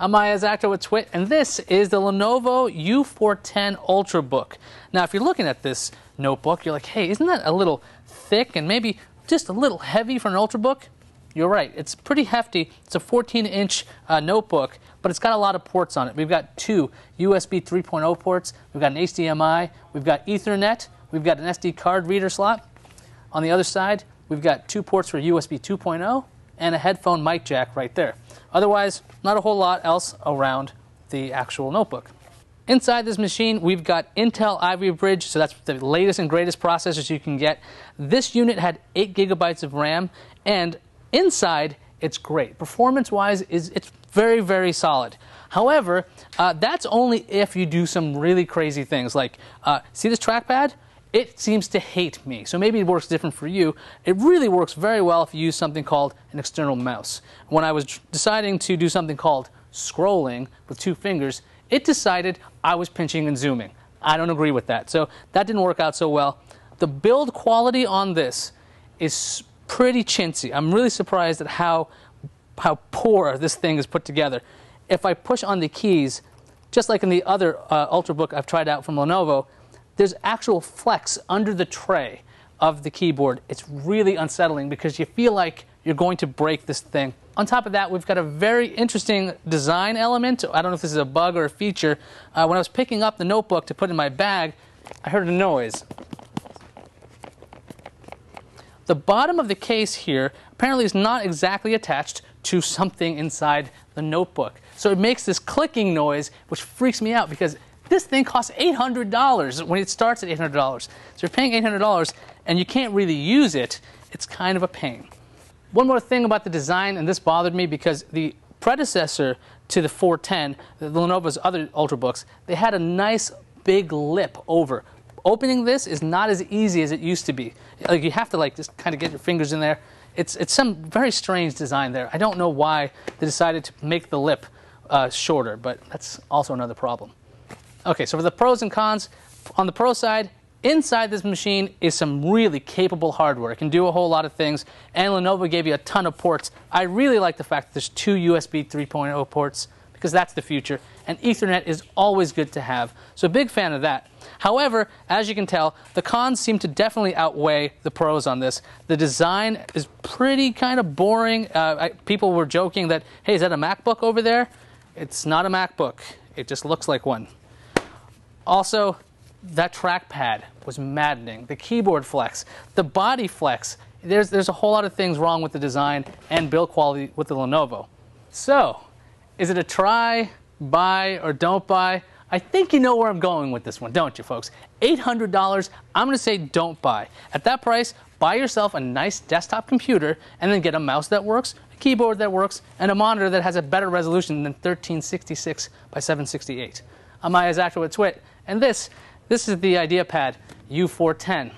I'm Iyaz Akhtar with TWiT, and this is the Lenovo U410 Ultrabook. Now, if you're looking at this notebook, you're like, hey, isn't that a little thick and maybe just a little heavy for an Ultrabook? You're right, it's pretty hefty. It's a 14-inch notebook, but it's got a lot of ports on it. We've got two USB 3.0 ports, we've got an HDMI, we've got Ethernet, we've got an SD card reader slot. On the other side, we've got two ports for USB 2.0 and a headphone mic jack right there. Otherwise, not a whole lot else around the actual notebook. Inside this machine, we've got Intel Ivy Bridge, so that's the latest and greatest processors you can get. This unit had 8 gigabytes of RAM, and inside, it's great. Performance-wise, it's very, very solid. However, that's only if you do some really crazy things, like, see this trackpad? It seems to hate me, so maybe it works different for you. It really works very well if you use something called an external mouse. When I was deciding to do something called scrolling with 2 fingers, it decided I was pinching and zooming. I don't agree with that, so that didn't work out so well. The build quality on this is pretty chintzy. I'm really surprised at how poor this thing is put together. If I push on the keys, just like in the other Ultrabook I've tried out from Lenovo, there's actual flex under the tray of the keyboard. It's really unsettling because you feel like you're going to break this thing. On top of that, we've got a very interesting design element. I don't know if this is a bug or a feature. When I was picking up the notebook to put in my bag, I heard a noise. The bottom of the case here apparently is not exactly attached to something inside the notebook. So it makes this clicking noise, which freaks me out because this thing costs $800 when it starts at $800. So you're paying $800 and you can't really use it. It's kind of a pain. One more thing about the design, and this bothered me because the predecessor to the 410, Lenovo's other Ultrabooks, they had a nice big lip over. Opening this is not as easy as it used to be. Like, you have to just kind of get your fingers in there. It's some very strange design there. I don't know why they decided to make the lip shorter, but that's also another problem. Okay, so for the pros and cons, on the pro side, inside this machine is some really capable hardware. It can do a whole lot of things, and Lenovo gave you a ton of ports. I really like the fact that there's 2 USB 3.0 ports, because that's the future, and Ethernet is always good to have. So big fan of that. However, as you can tell, the cons seem to definitely outweigh the pros on this. The design is pretty kind of boring. People were joking that, hey, is that a MacBook over there? It's not a MacBook. It just looks like one. Also, that trackpad was maddening. The keyboard flex, the body flex. There's a whole lot of things wrong with the design and build quality with the Lenovo. So, is it a try, buy, or don't buy? I think you know where I'm going with this one, don't you, folks? $800, I'm going to say don't buy. At that price, buy yourself a nice desktop computer and then get a mouse that works, a keyboard that works, and a monitor that has a better resolution than 1366 by 768. I'm Iyaz Akhtar with TWiT, and this is the IdeaPad U410.